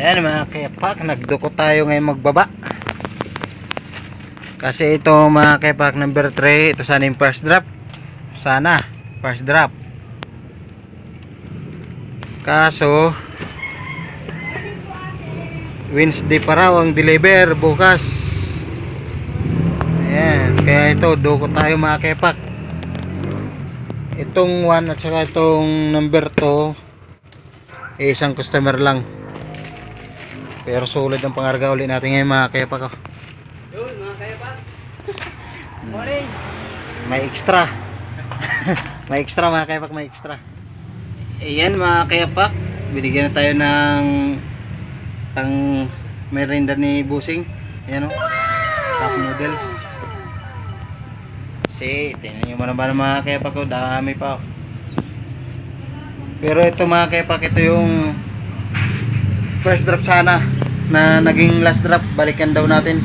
Ayan mga kepak, nagduko tayo ngayon magbaba. Kasi ito mga kepak number 3, ito sana yung first drop. Sana, first drop. Kaso Wednesday pa raw ang deliver bukas. Ayan, kaya ito, duko tayo mga kepak. Itong 1 at saka itong number 2 isang customer lang. Pero solid ang pangarga ulit natin ngayon mga kepak. Yun mga kepak. Morning. May extra. May extra mga kepak, may extra. Ayan mga kepak, binigyan na tayo ng pang merinda ni Busing. Ayan o, cup noodles. Kasi tingnan nyo naman mga kepak ko, dami pa. Pero ito mga kepak, ito yung first drop sana na naging last drop, balikan daw natin.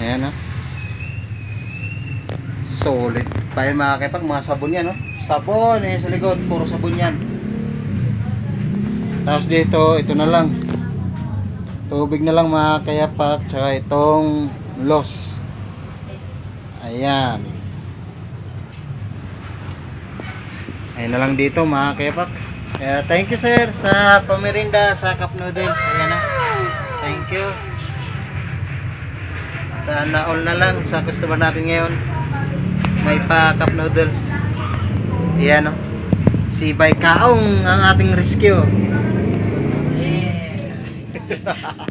Ayan o, solid pa yun mga kepak, mga sabon yan o. Sabon, eh sa likod, puro sabon yan. Tapos dito, ito na lang, tubig na lang mga kepak, tsaka itong loss. Ayan. Ayan na lang dito mga kepak. Thank you sir sa pamerinda sa cup noodles. Ayan na. Thank you. Sana all na lang sa customer natin ngayon may pa cup noodles. Ayan o, si Bay Kaong ang ating rescue. Yeah.